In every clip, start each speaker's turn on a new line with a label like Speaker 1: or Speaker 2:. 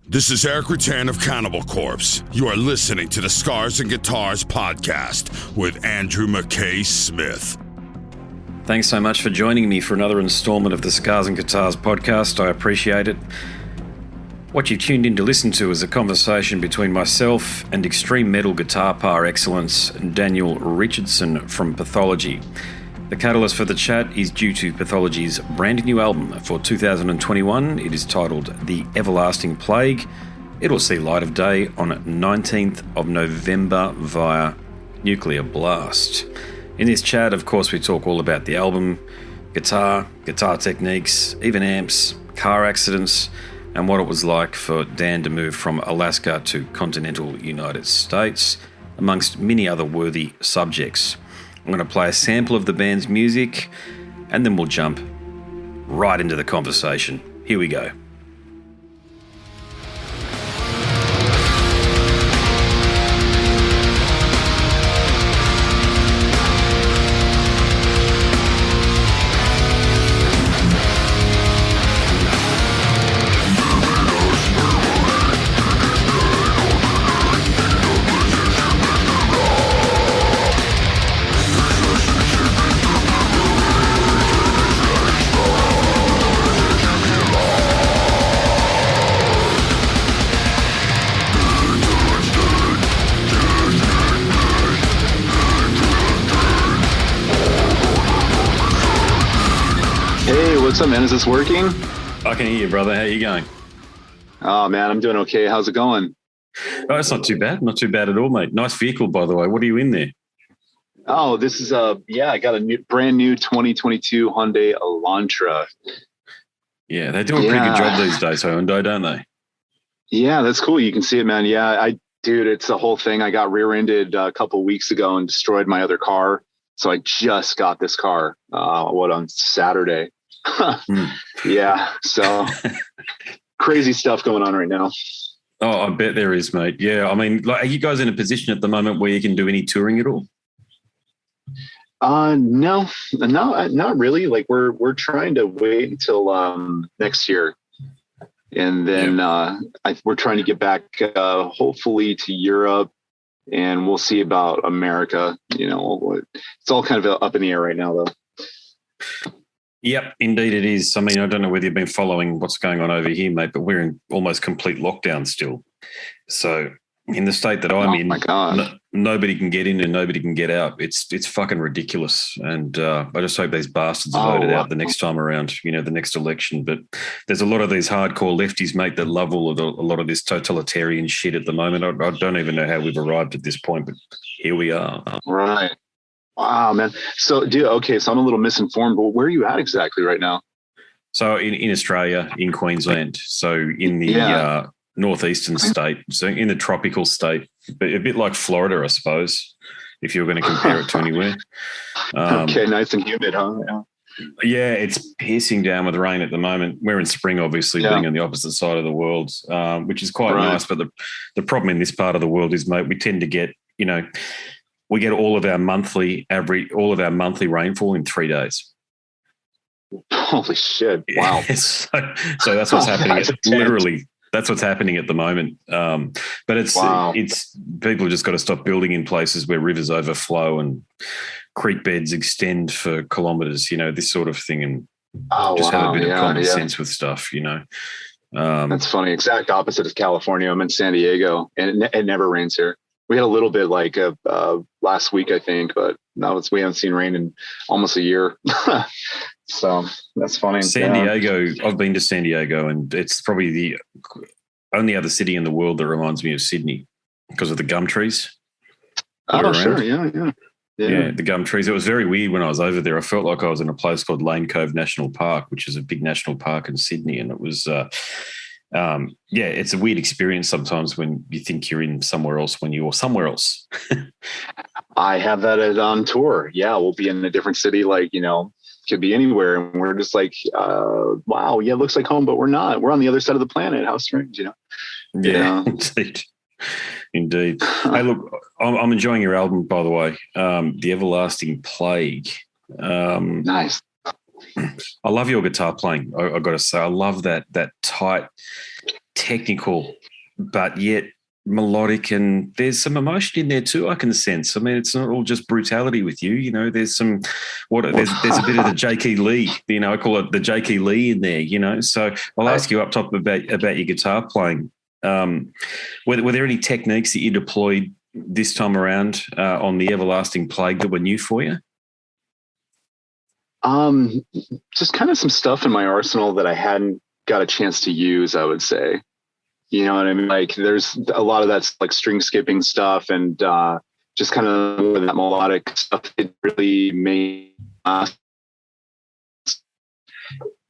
Speaker 1: This is Eric Rattan of Cannibal Corpse. You are listening to the Scars and Guitars podcast with Andrew McKay Smith.
Speaker 2: Thanks so much for joining me for another installment of the Scars and Guitars podcast. I appreciate it. What you've tuned in to listen to is a conversation between myself and extreme metal guitar par excellence Daniel Richardson from Pathology. The catalyst for the chat is due to Pathology's brand new album for 2021. It is titled The Everlasting Plague. It'll see light of day on 19th of November via Nuclear Blast. In this chat, of course, we talk all about the album, guitar techniques, even amps, car accidents, and what it was like for Dan to move from Alaska to continental United States, amongst many other worthy subjects. I'm going to play a sample of the band's music, and then we'll jump right into the conversation. Here we go.
Speaker 3: What's up, man? Is this working?
Speaker 2: I can hear you, brother. How you going?
Speaker 3: Oh, man, I'm doing okay. How's it going?
Speaker 2: Oh, it's not too bad. Not too bad at all, mate. Nice vehicle, by the way. What are you in there?
Speaker 3: Oh, this is I got a brand new 2022 Hyundai Elantra.
Speaker 2: Yeah, they do a pretty good job these days, Hyundai, don't they?
Speaker 3: Yeah, that's cool. You can see it, man. Yeah, dude, it's the whole thing. I got rear-ended a couple weeks ago and destroyed my other car. So I just got this car, on Saturday. Yeah, so crazy stuff going on right now.
Speaker 2: Oh, I bet there is, mate. Yeah, I mean, like, are you guys in a position at the moment where you can do any touring at all?
Speaker 3: No, not really. Like we're trying to wait until next year, and then we're trying to get back, hopefully to Europe, and we'll see about America. You know, it's all kind of up in the air right now, though.
Speaker 2: Yep, indeed it is. I mean, I don't know whether you've been following what's going on over here, mate, but we're in almost complete lockdown still. So in the state that I'm in, nobody can get in and nobody can get out. It's fucking ridiculous. And I just hope these bastards are voted out the next time around, the next election. But there's a lot of these hardcore lefties, mate, that love a lot of this totalitarian shit at the moment. I don't even know how we've arrived at this point, but here we are.
Speaker 3: Right. Wow, man. So I'm a little misinformed, but where are you at exactly right now?
Speaker 2: So in Australia, in Queensland, so in the northeastern state, so in the tropical state, but a bit like Florida, I suppose, if you were going to compare it to anywhere.
Speaker 3: Okay, nice and humid, huh?
Speaker 2: Yeah, it's piercing down with rain at the moment. We're in spring, obviously, being on the opposite side of the world, which is quite nice. But the problem in this part of the world is, mate, we tend to get, we get all of our monthly rainfall in 3 days.
Speaker 3: Holy shit! Wow.
Speaker 2: So that's what's happening. That's what's happening at the moment. But it's people have just got to stop building in places where rivers overflow and creek beds extend for kilometres. This sort of thing, and have a bit of common sense with stuff.
Speaker 3: That's funny. Exact opposite of California. I'm in San Diego, and it never rains here. We had a little bit like last week, I think, but we haven't seen rain in almost a year. So that's funny.
Speaker 2: San Diego, I've been to San Diego, and it's probably the only other city in the world that reminds me of Sydney because of the gum trees.
Speaker 3: Oh, sure. Yeah,
Speaker 2: the gum trees. It was very weird when I was over there. I felt like I was in a place called Lane Cove National Park, which is a big national park in Sydney, and it was it's a weird experience sometimes when you think you're in somewhere else when you're somewhere else.
Speaker 3: I have that on tour. Yeah, we'll be in a different city, could be anywhere, and we're just like, wow, yeah, it looks like home, but we're not. We're on the other side of the planet. How strange,
Speaker 2: Yeah, indeed. Hey, look, I'm enjoying your album, by the way. The Everlasting Plague.
Speaker 3: Nice.
Speaker 2: I love your guitar playing. I got to say, I love that tight technical, but yet melodic, and there's some emotion in there too, I can sense. I mean, it's not all just brutality with you. You know, there's some there's a bit of the J.K. Lee. You know, I call it the J.K. Lee in there. You know, so I'll ask you up top about your guitar playing. Were there any techniques that you deployed this time around on the Everlasting Plague that were new for you?
Speaker 3: Just kind of some stuff in my arsenal that I hadn't got a chance to use, I would say. You know what I mean? Like there's a lot of that's like string skipping stuff and just kind of that melodic stuff. It really made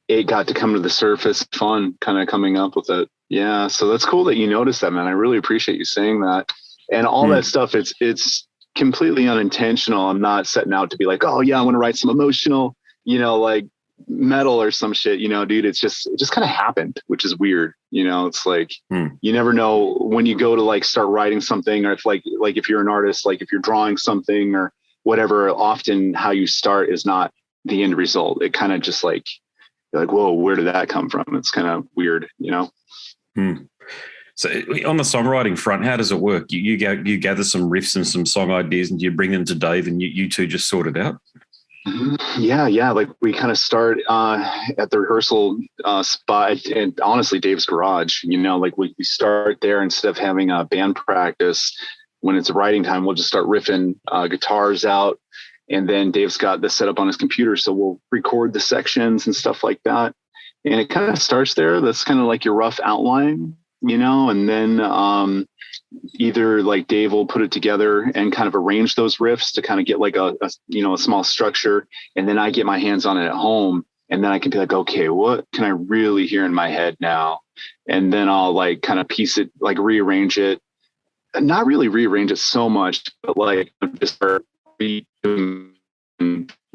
Speaker 3: it got to come to the surface. Fun kind of coming up with it. Yeah. So that's cool that you noticed that, man. I really appreciate you saying that. And all that stuff, it's completely unintentional. I'm not setting out to be like, oh yeah, I want to write some emotional, you know, like metal or some shit, you know, dude. It just kind of happened, which is weird. You know, it's like, you never know when you go to like start writing something, or if like if you're an artist, like if you're drawing something or whatever, often how you start is not the end result. It kind of just like, you're like, whoa, where did that come from? It's kind of weird, you know?
Speaker 2: So on the songwriting front, how does it work? You gather some riffs and some song ideas and you bring them to Dave and you two just sort it out?
Speaker 3: Yeah. Like we kind of start at the rehearsal spot, and honestly, Dave's garage, you know, like we start there instead of having a band practice. When it's writing time, we'll just start riffing guitars out. And then Dave's got this set up on his computer. So we'll record the sections and stuff like that. And it kind of starts there. That's kind of like your rough outline, you know, and then either like Dave will put it together and kind of arrange those riffs to kind of get like a small structure. And then I get my hands on it at home, and then I can be like, okay, what can I really hear in my head now? And then I'll like kind of piece it, like rearrange it, not really rearrange it so much, but like just start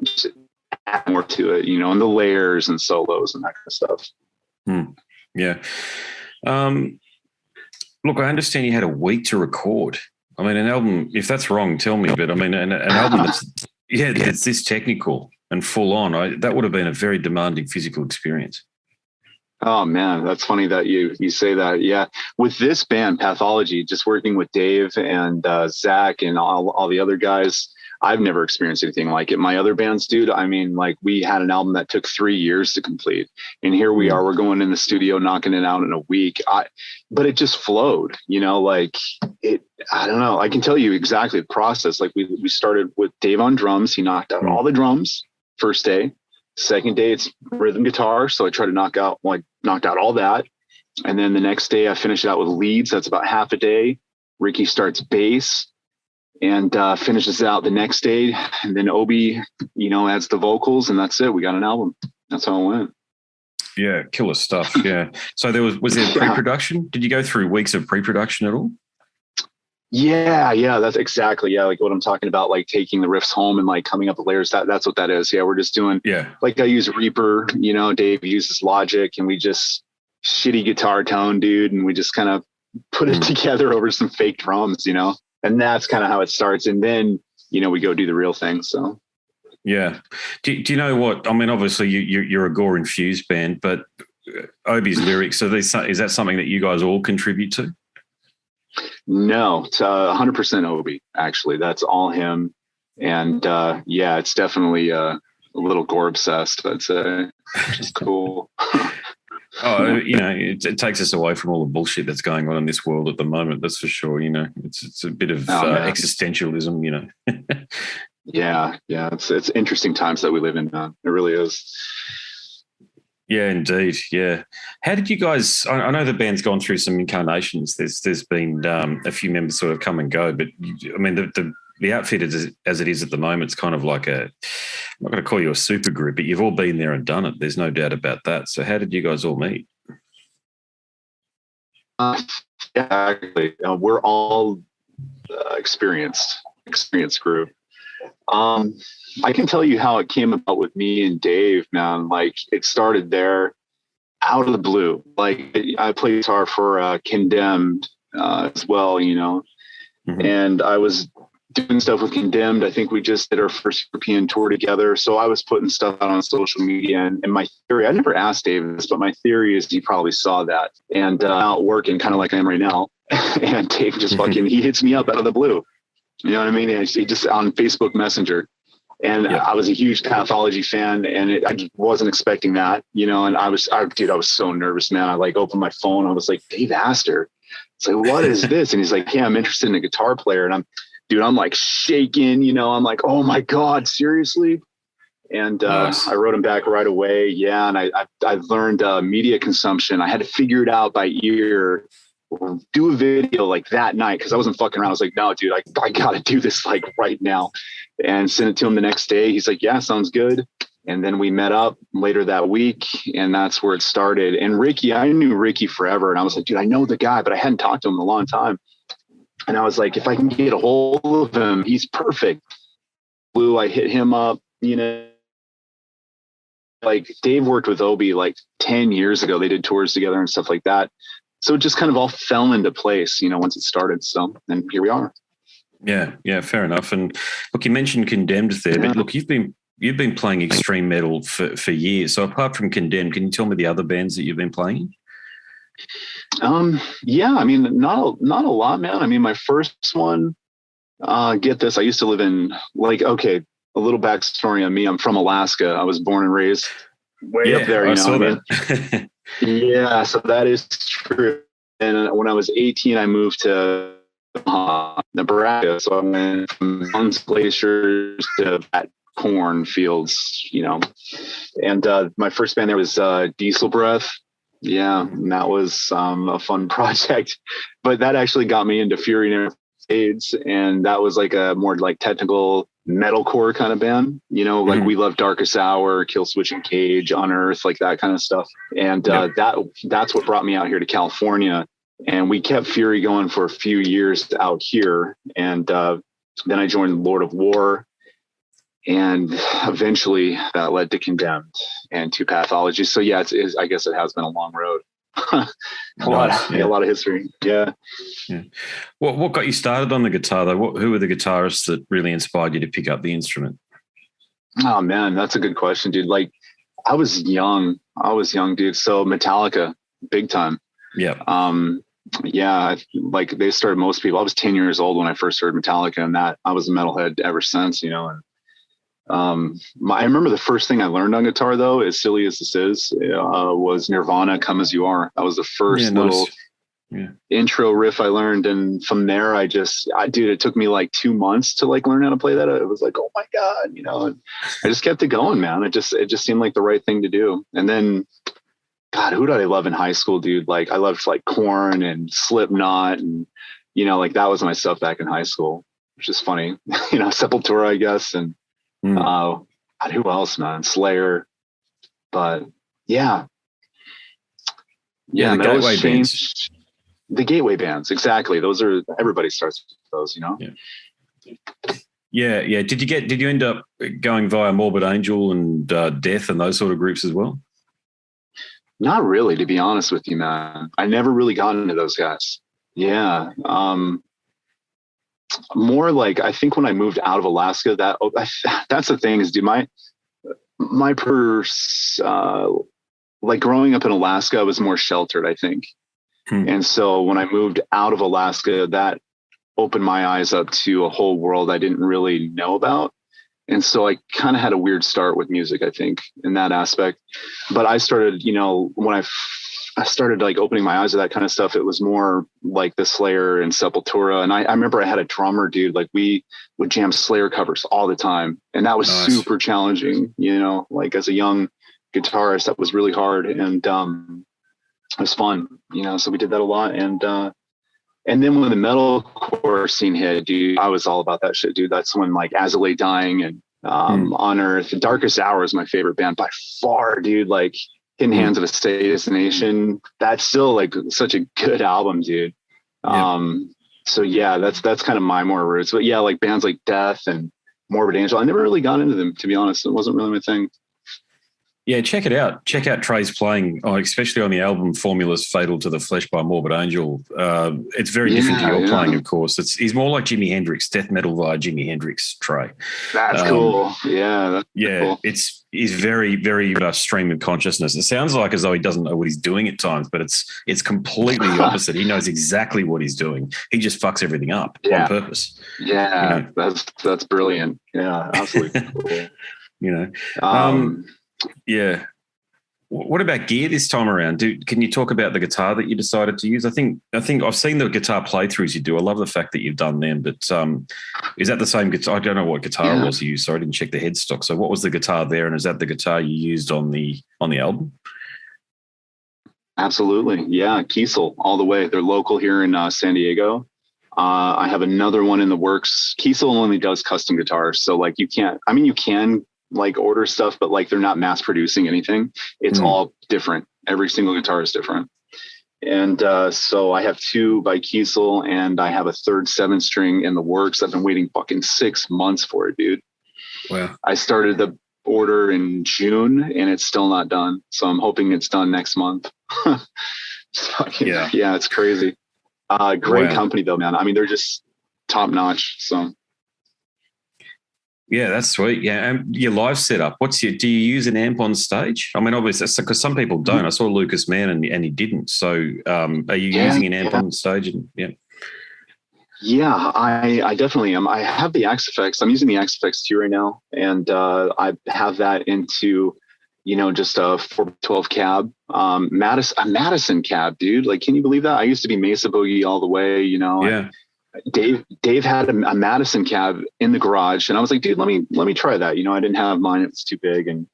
Speaker 3: just add more to it, you know, and the layers and solos and that kind of stuff.
Speaker 2: Yeah. Look, I understand you had a week to record. I mean, an album, if that's wrong, tell me, but I mean, an album that's this technical and full on, that would have been a very demanding physical experience.
Speaker 3: Oh man, that's funny that you say that. Yeah. With this band, Pathology, just working with Dave and Zach and all the other guys, I've never experienced anything like it. My other bands, dude, I mean, like we had an album that took 3 years to complete. And here we are, we're going in the studio, knocking it out in a week. But it just flowed, you know, like I don't know. I can tell you exactly the process. Like we started with Dave on drums. He knocked out all the drums first day. Second day, it's rhythm guitar. So I tried to knocked out all that. And then the next day I finished it out with leads. That's about half a day. Ricky starts bass and finishes out the next day, and then Obi, you know, adds the vocals, and that's it. We got an album. That's how it went.
Speaker 2: Yeah, killer stuff. Yeah. So was there pre-production? Did you go through weeks of pre-production at all?
Speaker 3: Yeah, that's exactly. Yeah, like what I'm talking about, like taking the riffs home and like coming up with layers. That's what that is. Yeah, we're just doing. Yeah. Like I use Reaper. You know, Dave uses Logic, and we just shitty guitar tone, dude, and we just kind of put it together over some fake drums. You know. And that's kind of how it starts. And then, you know, we go do the real thing. So,
Speaker 2: yeah. Do you know what? I mean, obviously you're a Gore infused band, but Obi's lyrics, is that something that you guys all contribute to?
Speaker 3: No, it's 100% Obi, actually. That's all him. And yeah, it's definitely a little Gore obsessed, I'd say, which is cool.
Speaker 2: Oh, you know, it takes us away from all the bullshit that's going on in this world at the moment. That's for sure. You know, it's a bit of existentialism. You know. Yeah. It's interesting times that we live in now. It really is. Yeah, indeed. Yeah. How did you guys? I know the band's gone through some incarnations. There's been a few members sort of come and go, but I mean the outfit as it is at the moment, it's kind of like I'm not going to call you a super group, but you've all been there and done it. There's no doubt about that. So how did you guys all meet?
Speaker 3: Exactly. We're all experienced group. I can tell you how it came about with me and Dave, man. Like it started there out of the blue. Like I played guitar for Condemned as well, you know, and I was doing stuff with Condemned. I think we just did our first European tour together. So I was putting stuff out on social media, and my theory, I never asked Dave this, but my theory is he probably saw that and out working kind of like I am right now. And Dave just fucking, he hits me up out of the blue. You know what I mean? And he just on Facebook Messenger. And I was a huge Pathology fan, and I wasn't expecting that, you know, and I was so nervous, man. I like opened my phone. I was like, Dave Astor. It's like, what is this? And he's like, yeah, I'm interested in a guitar player. And I'm like shaking, you know, I'm like, oh my God, seriously? And nice. I wrote him back right away. Yeah. And I learned media consumption. I had to figure it out by ear, do a video like that night. Cause I wasn't fucking around. I was like, no, dude, I gotta do this like right now, and sent it to him the next day. He's like, yeah, sounds good. And then we met up later that week, and that's where it started. And Ricky, I knew Ricky forever. And I was like, dude, I know the guy, but I hadn't talked to him in a long time. And I was like, if I can get a hold of him, he's perfect. Blue, I hit him up, you know, like Dave worked with Obi like 10 years ago. They did tours together and stuff like that. So it just kind of all fell into place, you know, once it started. So, and here we are.
Speaker 2: Yeah, fair enough. And look, you mentioned Condemned there, but look, you've been playing extreme metal for years. So apart from Condemned, can you tell me the other bands that you've been playing?
Speaker 3: Yeah, I mean, not a lot, man. I mean, my first one, get this, I used to live in a little backstory on me. I'm from Alaska. I was born and raised way up there, you know what I mean? Yeah, so that is true. And when I was 18, I moved to Nebraska. So I went from mountains, glaciers to cornfields, you know. And my first band there was Diesel Breath. Yeah, and that was a fun project. But that actually got me into Fury and AIDS, and that was like a more like technical metalcore kind of band, you know, like we love Darkest Hour, Kill Switch and Cage, Unearth, like that kind of stuff. And that's what brought me out here to California. And we kept Fury going for a few years out here. And then I joined Lord of War. And eventually that led to Condemned and to Pathology. So yeah, I guess it has been a long road. a lot of history. Yeah.
Speaker 2: What got you started on the guitar though? Who were the guitarists that really inspired you to pick up the instrument?
Speaker 3: Oh man, that's a good question, dude. Like I was young, dude. So Metallica, big time.
Speaker 2: Yeah.
Speaker 3: Yeah, like they started most people. I was 10 years old when I first heard Metallica, and that I was a metalhead ever since, you know. And I remember the first thing I learned on guitar, though, as silly as this is, was Nirvana, Come As You Are. That was the first little intro riff I learned. And from there, dude, it took me like 2 months to like learn how to play that. It was like, oh my God, you know, and I just kept it going, man. It just seemed like the right thing to do. And then, God, who did I love in high school, dude? Like I loved like Korn and Slipknot, and, you know, like that was my stuff back in high school, which is funny, you know, Sepultura, I guess. And, God, who else, man? Slayer. But yeah,
Speaker 2: the gateway bands.
Speaker 3: The gateway bands, exactly. Those are, everybody starts with those, you know.
Speaker 2: Yeah. Did you end up going via Morbid Angel and Death and those sort of groups as well?
Speaker 3: Not really, to be honest with you, man. I never really got into those guys. Yeah. More like, I think when I moved out of Alaska, that's the thing is, dude, my like growing up in Alaska, I was more sheltered, I think. And so when I moved out of Alaska, that opened my eyes up to a whole world I didn't really know about. And so I kind of had a weird start with music, I think, in that aspect. But I started, you know, when I started like opening my eyes to that kind of stuff, it was more like the Slayer and Sepultura. And I remember I had a drummer, dude, like we would jam Slayer covers all the time. And that was super challenging, you know, like as a young guitarist, that was really hard. And it was fun, you know, so we did that a lot. And then when the metalcore scene hit, dude, I was all about that shit, dude. That's when like As I Lay Dying and Unearth, Darkest Hour is my favorite band by far, dude. Like Hidden Hands of a Sadist Nation. That's still like such a good album, dude. So yeah, that's kind of my more roots. But yeah, like bands like Death and Morbid Angel, I never really got into them, to be honest. It wasn't really my thing.
Speaker 2: Yeah, check it out. Check out Trey's playing, especially on the album Formulas Fatal to the Flesh by Morbid Angel. It's very different to your playing, of course. He's more like Jimi Hendrix, death metal via Jimi Hendrix, Trey.
Speaker 3: That's cool. Yeah.
Speaker 2: Cool. He's very, very stream of consciousness. It sounds like as though he doesn't know what he's doing at times, but it's completely the opposite. He knows exactly what he's doing. He just fucks everything up on purpose.
Speaker 3: Yeah, that's brilliant. Yeah, absolutely cool.
Speaker 2: Yeah. What about gear this time around? Can you talk about the guitar that you decided to use? I think I've seen the guitar playthroughs you do. I love the fact that you've done them, but is that the same guitar? I don't know what guitar it was you used, so I didn't check the headstock. So what was the guitar there, and is that the guitar you used on the album?
Speaker 3: Absolutely. Yeah, Kiesel all the way. They're local here in San Diego. I have another one in the works. Kiesel only does custom guitars, so like you can like order stuff, but like they're not mass producing anything. It's all different. Every single guitar is different. And so I have 2 by Kiesel, and I have a third 7-string in the works. I've been waiting fucking 6 months for it, dude.
Speaker 2: Wow.
Speaker 3: I started the order in June and it's still not done. So I'm hoping it's done next month. Yeah, it's crazy. Great company though, man. I mean, they're just top notch. So
Speaker 2: yeah, that's sweet. Yeah, and your live setup. Do you use an amp on stage? I mean, obviously, because some people don't. I saw Lucas Mann and he didn't. So, are you using an amp on stage?
Speaker 3: Yeah, I definitely am. I have the XFX. I'm using the XFX2 right now, and I have that into, just a 412 cab, a Madison cab, dude. Like, can you believe that? I used to be Mesa Boogie all the way,
Speaker 2: Yeah.
Speaker 3: Dave had a Madison cab in the garage, and I was like, dude, let me try that. I didn't have mine; it was too big, and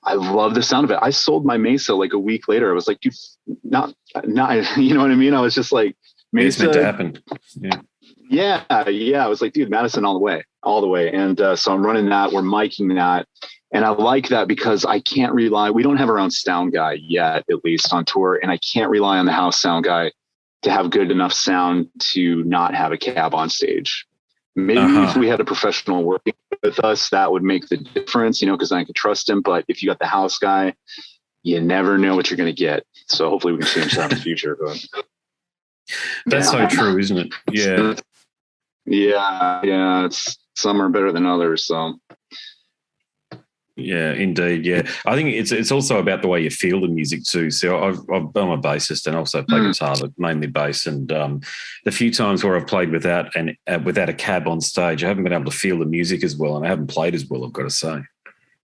Speaker 3: I love the sound of it. I sold my Mesa like a week later. I was like, dude, not, you know what I mean? I was just like, Mesa,
Speaker 2: it's meant to happen.
Speaker 3: Yeah. I was like, dude, Madison all the way. And so I'm running that. We're miking that, and I like that because I can't rely. We don't have our own sound guy yet, at least on tour, and I can't rely on the house sound guy to have good enough sound to not have a cab on stage. Maybe if we had a professional working with us, that would make the difference, because I could trust him. But if you got the house guy, you never know what you're going to get. So hopefully we can change that in the future. But
Speaker 2: that's so true, isn't it? Yeah.
Speaker 3: Yeah. It's some are better than others. So.
Speaker 2: Yeah, indeed. Yeah, I think it's also about the way you feel the music too. So I'm a bassist and also play guitar, but mainly bass. And the few times where I've played without a cab on stage, I haven't been able to feel the music as well, and I haven't played as well, I've got to say.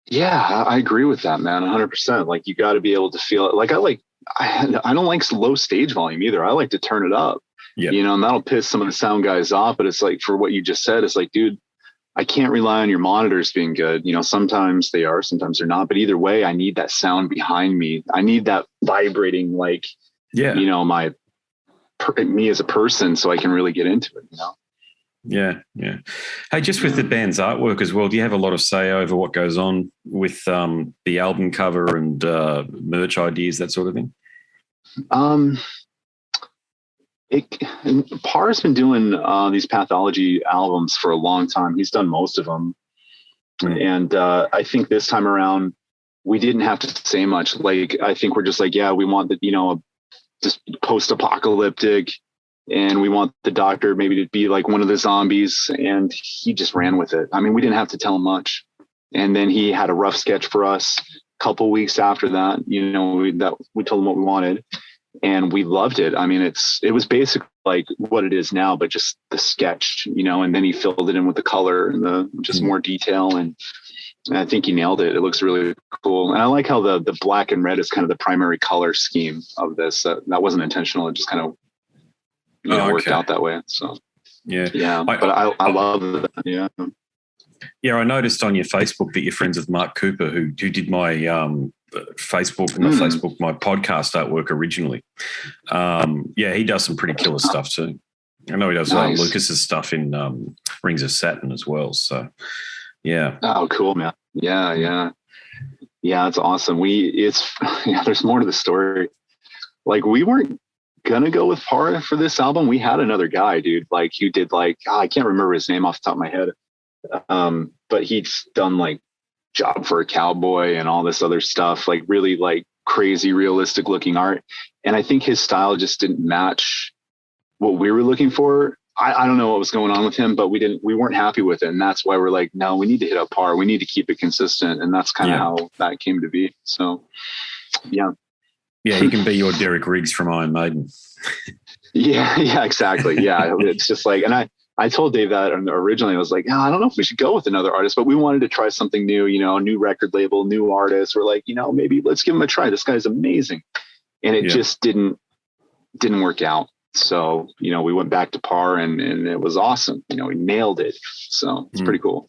Speaker 3: Yeah, I agree with that, man. 100%. Like you got to be able to feel it. Like I don't like low stage volume either. I like to turn it up.
Speaker 2: Yeah.
Speaker 3: And that'll piss some of the sound guys off. But it's like for what you just said, it's like, dude, I can't rely on your monitors being good. Sometimes they are, sometimes they're not. But either way, I need that sound behind me. I need that vibrating, like, me as a person, so I can really get into it.
Speaker 2: Yeah. Hey, just with the band's artwork as well, do you have a lot of say over what goes on with the album cover and merch ideas, that sort of thing?
Speaker 3: Parr's been doing these Pathology albums for a long time. He's done most of them. And I think this time around, we didn't have to say much. Like, I think we're just like, yeah, we want just post-apocalyptic, and we want the doctor maybe to be like one of the zombies. And he just ran with it. I mean, we didn't have to tell him much. And then he had a rough sketch for us a couple weeks after that, we told him what we wanted. And we loved it. I mean, it was basically like what it is now, but just the sketch, and then he filled it in with the color and just more detail. And I think he nailed it. It looks really cool. And I like how the black and red is kind of the primary color scheme of this. That wasn't intentional. It just kind of worked out that way. So yeah. But I love that. Yeah.
Speaker 2: Yeah, I noticed on your Facebook that you're friends with Mark Cooper, who did my Facebook, my podcast artwork originally. He does some pretty killer stuff too. I know he does Lucas's stuff in Rings of Saturn as well. So, yeah.
Speaker 3: Oh, cool, man. Yeah. It's awesome. There's more to the story. Like, we weren't gonna go with Parr for this album. We had another guy, dude. Like, who did I can't remember his name off the top of my head. But he's done like Job for a Cowboy and all this other stuff, like really like crazy realistic looking art. And I think his style just didn't match what we were looking for. I don't know what was going on with him, but we weren't happy with it. And that's why we're like, no, we need to hit up par. We need to keep it consistent. And that's kind of how that came to be. So, yeah.
Speaker 2: Yeah, he can be your Derek Riggs from Iron Maiden.
Speaker 3: Yeah, exactly. Yeah, it's just like, and I told Dave that originally. I was like, I don't know if we should go with another artist, but we wanted to try something new, a new record label, new artist. We're like, maybe let's give him a try. This guy's amazing. And it just didn't work out. So, we went back to par and it was awesome. We nailed it. So it's pretty cool.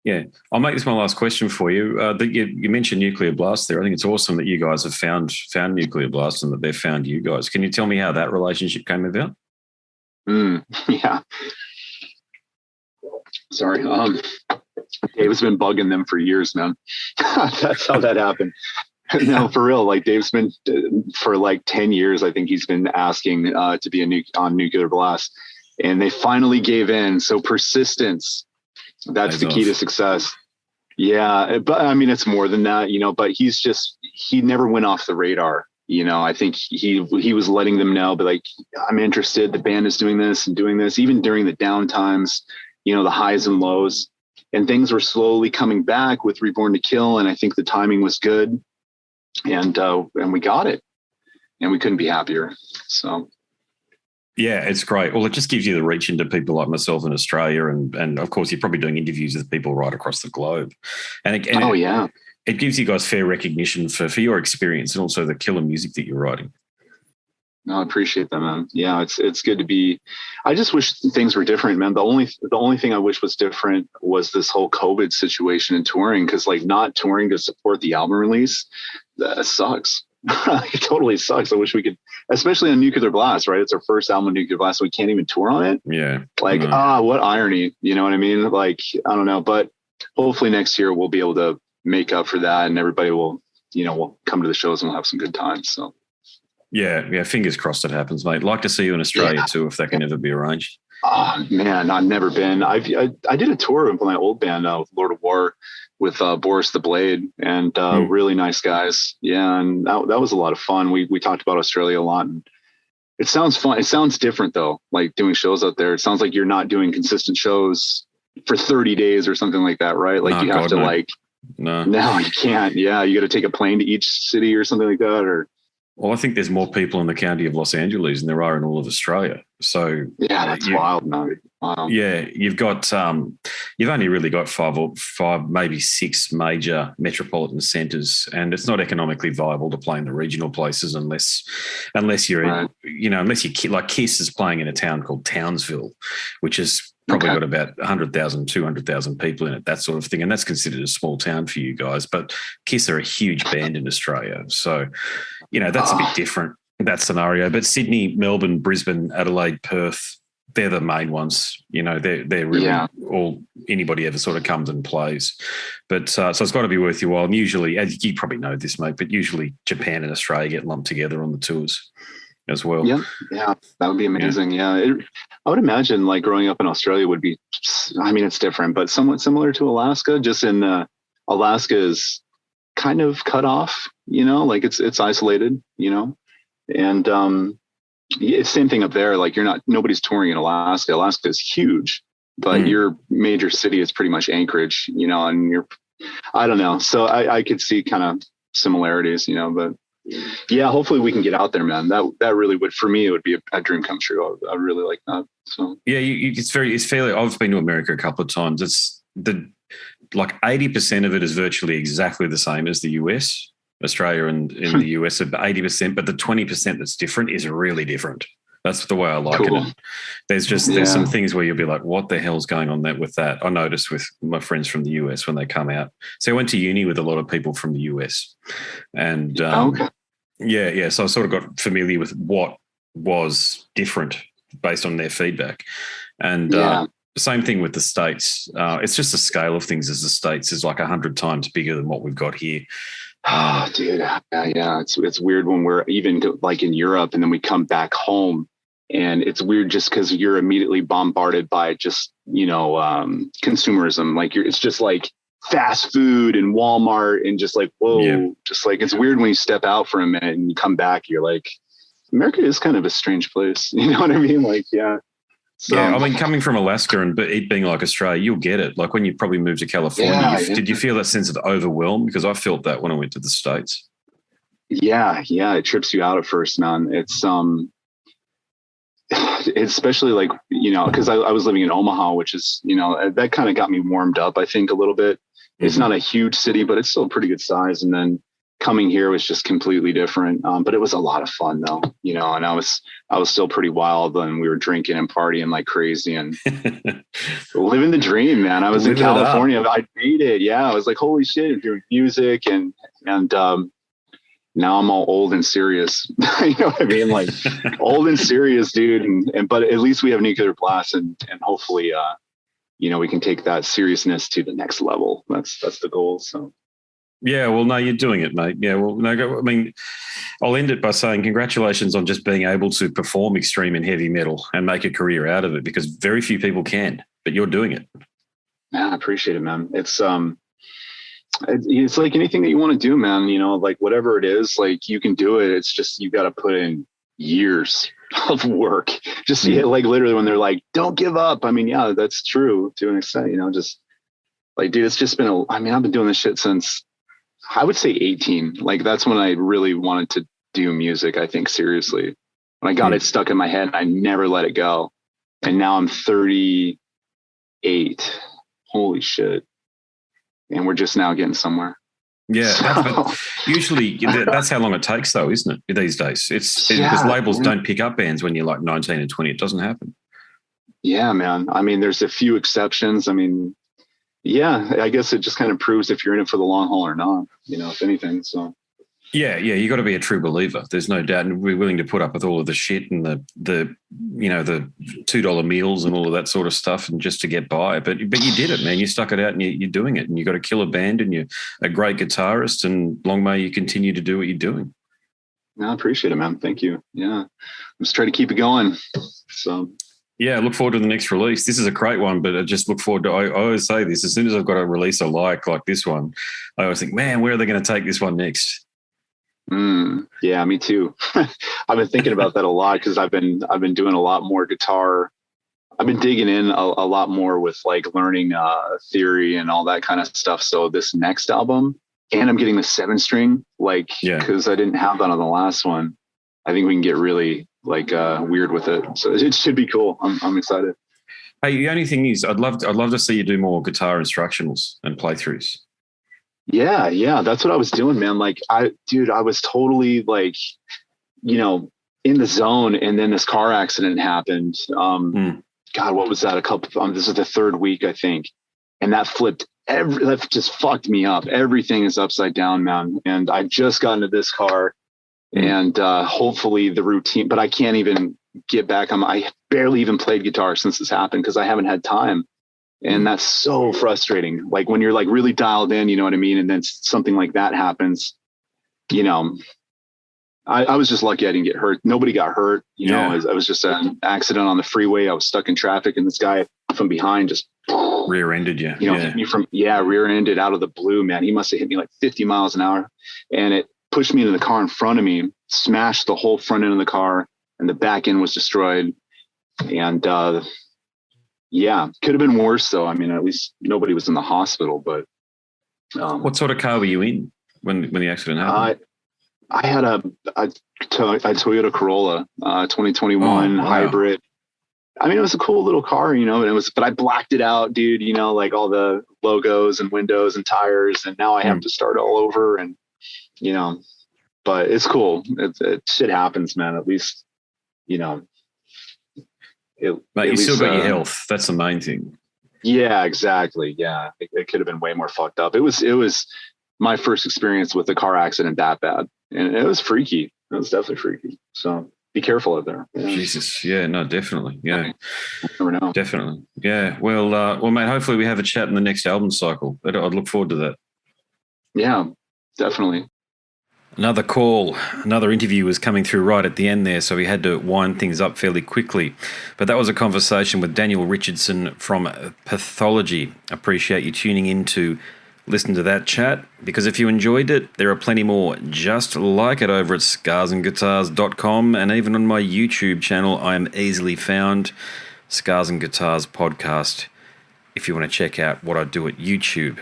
Speaker 2: Yeah. I'll make this my last question for you. You mentioned Nuclear Blast there. I think it's awesome that you guys have found Nuclear Blast and that they've found you guys. Can you tell me how that relationship came about?
Speaker 3: Yeah. Sorry. Dave's been bugging them for years, man. That's how that happened. No, for real. Like Dave's been for like 10 years. I think he's been asking to be on Nuclear Blast, and they finally gave in. So persistence, that's the key to success. Yeah. But I mean, it's more than that, but he never went off the radar. I think he was letting them know, but like, I'm interested. The band is doing this and doing this, even during the down times, the highs and lows, and things were slowly coming back with Reborn to Kill. And I think the timing was good. And we got it, and we couldn't be happier. So,
Speaker 2: yeah, it's great. Well, it just gives you the reach into people like myself in Australia, and of course, you're probably doing interviews with people right across the globe. It gives you guys fair recognition for your experience and also the killer music that you're writing.
Speaker 3: No, I appreciate that, man. Yeah, it's good to be. I just wish things were different, man. The only thing I wish was different was this whole COVID situation and touring, because like not touring to support the album release, that sucks. It totally sucks. I wish we could, especially on Nuclear Blast, right? It's our first album on Nuclear Blast, so we can't even tour on it.
Speaker 2: Yeah.
Speaker 3: Like, what irony, you know what I mean? Like, I don't know, but hopefully next year we'll be able to make up for that, and everybody will come to the shows and we'll have some good times. So.
Speaker 2: Yeah. Fingers crossed it happens, mate. Like to see you in Australia too, if that can ever be arranged.
Speaker 3: Oh man, I've never been. I did a tour with my old band, Lord of War, with Boris the Blade, and really nice guys. Yeah, and that was a lot of fun. We talked about Australia a lot, and it sounds fun. It sounds different though, like doing shows out there. It sounds like you're not doing consistent shows for 30 days or something like that, right? Like you have to like. No, you can't. Yeah, you got to take a plane to each city or something like that, or.
Speaker 2: Well, I think there's more people in the county of Los Angeles than there are in all of Australia. So
Speaker 3: yeah, that's wild, man. Wow.
Speaker 2: Yeah, you've only really got five, maybe six major metropolitan centres, and it's not economically viable to play in the regional places unless you're right. Unless you like Kiss is playing in a town called Townsville, which is probably got about 100,000, 200,000 people in it, that sort of thing. And that's considered a small town for you guys. But Kiss are a huge band in Australia. So, that's a bit different, that scenario. But Sydney, Melbourne, Brisbane, Adelaide, Perth, they're the main ones. They're really all anybody ever sort of comes and plays. But so it's got to be worth your while. And usually, as you probably know this, mate, but usually Japan and Australia get lumped together on the tours as well.
Speaker 3: Yeah, that would be amazing. Yeah, I would imagine like growing up in Australia would be, I mean, it's different, but somewhat similar to Alaska, just in Alaska is kind of cut off, like it's isolated, and it's same thing up there. Like nobody's touring in Alaska. Alaska is huge, but your major city is pretty much Anchorage, and I don't know. So I could see kind of similarities, but yeah, hopefully we can get out there, man. That really would, for me, it would be a dream come true. I really like that. So
Speaker 2: yeah, it's fairly. I've been to America a couple of times. It's like 80% of it is virtually exactly the same as the US, Australia, and in the US, 80%. But the 20% that's different is really different. That's the way I like it. And there's some things where you'll be like, what the hell's going on with that? I noticed with my friends from the US when they come out. So I went to uni with a lot of people from the US, and yeah. So I sort of got familiar with what was different based on their feedback. And same thing with the States. It's just the scale of things as the States is like 100 times bigger than what we've got here.
Speaker 3: Oh, dude. Yeah. It's weird when we're even like in Europe and then we come back home, and it's weird just because you're immediately bombarded by just, consumerism. Like it's just like fast food and Walmart and just like, whoa, just like, it's weird when you step out for a minute and you come back, you're like, America is kind of a strange place. You know what I mean? Like, yeah. So,
Speaker 2: yeah, I mean, coming from Alaska and it being like Australia, you'll get it. Like when you probably moved to California, did you feel that sense of overwhelm? Because I felt that when I went to the States. Yeah,
Speaker 3: it trips you out at first, man. It's especially like, you know, because I was living in Omaha, which is, you know, that kind of got me warmed up, I think, a little bit. It's not a huge city, but it's still a pretty good size. And then coming here was just completely different. But it was a lot of fun though, you know, and I was still pretty wild and we were drinking and partying like crazy and living the dream, man. I was in California. I made it. Yeah. I was like, holy shit, I'm doing music and now I'm all old and serious. You know what I mean? Like old and serious, dude. But at least we have nuclear blast and hopefully, you know, we can take that seriousness to the next level. That's the goal. So.
Speaker 2: Yeah, well, no, you're doing it, mate. Yeah, well, no, I mean, I'll end it by saying congratulations on just being able to perform extreme and heavy metal and make a career out of it, because very few people can, but you're doing it.
Speaker 3: Yeah, I appreciate it, man. It's like anything that you want to do, man. You know, like whatever it is, like you can do it. It's just you got to put in years of work. Just like literally when they're like, "Don't give up." I mean, yeah, that's true to an extent. You know, just like, dude, it's just been I've been doing this shit since. I would say 18. Like that's when I really wanted to do music, I think, seriously. When I got it stuck in my head, I never let it go. And now I'm 38. Holy shit. And we're just now getting somewhere.
Speaker 2: Yeah. But usually that's how long it takes though, isn't it? These days. Because labels don't pick up bands when you're like 19 and 20. It doesn't happen.
Speaker 3: Yeah, man. I mean, there's a few exceptions. I mean, yeah, I guess it just kind of proves if you're in it for the long haul or not, you know, if anything. So,
Speaker 2: yeah, you got to be a true believer. There's no doubt, and we're willing to put up with all of the shit and the you know, the $2 meals and all of that sort of stuff, and just to get by. But you did it, man. You stuck it out, and you're doing it, and you got a killer band, and you're a great guitarist, and long may you continue to do what you're doing.
Speaker 3: I appreciate it, man. Thank you. Yeah, I'm just trying to keep it going. So.
Speaker 2: Yeah, I look forward to the next release. This is a great one, but I just look forward to, I always say this, as soon as I've got a release I like this one, I always think, man, where are they going to take this one next?
Speaker 3: Yeah, me too. I've been thinking about that a lot because I've been doing a lot more guitar. I've been digging in a lot more with like learning theory and all that kind of stuff. So this next album, and I'm getting the 7-string, like, because I didn't have that on the last one. I think we can get really like weird with it, so it should be cool. I'm excited.
Speaker 2: Hey, the only thing is, I'd love to see you do more guitar instructionals and playthroughs.
Speaker 3: Yeah, that's what I was doing, man. Like, I was totally like, you know, in the zone, and then this car accident happened. God, what was that? This is the third week, I think, and that just fucked me up. Everything is upside down, man. And I just got into this car. And hopefully the routine, but I can't even get back on. I barely even played guitar since this happened because I haven't had time. And that's so frustrating. Like when you're like really dialed in, you know what I mean? And then something like that happens, you know, I was just lucky I didn't get hurt. Nobody got hurt. You know, I was just an accident on the freeway. I was stuck in traffic and this guy from behind just
Speaker 2: rear-ended you.
Speaker 3: You know, hit me rear-ended out of the blue, man. He must have hit me like 50 miles an hour. And it pushed me into the car in front of me, smashed the whole front end of the car, and the back end was destroyed. And could have been worse though. I mean, at least nobody was in the hospital, but.
Speaker 2: What sort of car were you in when the accident happened?
Speaker 3: I had a Toyota Corolla, 2021 hybrid. I mean, it was a cool little car, you know, but I blacked it out, dude, you know, like all the logos and windows and tires. And now I have to start all over and, you know, but it's cool. Shit happens, man. At least, you know,
Speaker 2: but you still got your health. That's the main thing.
Speaker 3: Yeah, exactly. Yeah. It could have been way more fucked up. It was my first experience with a car accident that bad. And it was freaky. It was definitely freaky. So be careful out there. Yeah.
Speaker 2: Jesus. Yeah, no, definitely. Yeah.
Speaker 3: You never know.
Speaker 2: Definitely. Yeah. Well, mate, hopefully we have a chat in the next album cycle. I'd look forward to that.
Speaker 3: Yeah, definitely.
Speaker 2: Another call, another interview was coming through right at the end there, so we had to wind things up fairly quickly. But that was a conversation with Daniel Richardson from Pathology. Appreciate you tuning in to listen to that chat, because if you enjoyed it, there are plenty more just like it over at scarsandguitars.com, and even on my YouTube channel, I am easily found, Scars and Guitars Podcast, if you want to check out what I do at YouTube.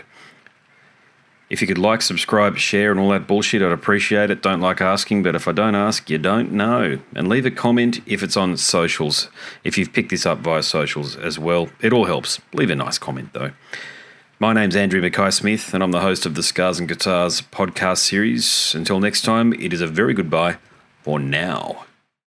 Speaker 2: If you could like, subscribe, share, and all that bullshit, I'd appreciate it. Don't like asking, but if I don't ask, you don't know. And leave a comment if it's on socials, if you've picked this up via socials as well. It all helps. Leave a nice comment, though. My name's Andrew Mackay-Smith, and I'm the host of the Scars and Guitars podcast series. Until next time, it is a very goodbye for now.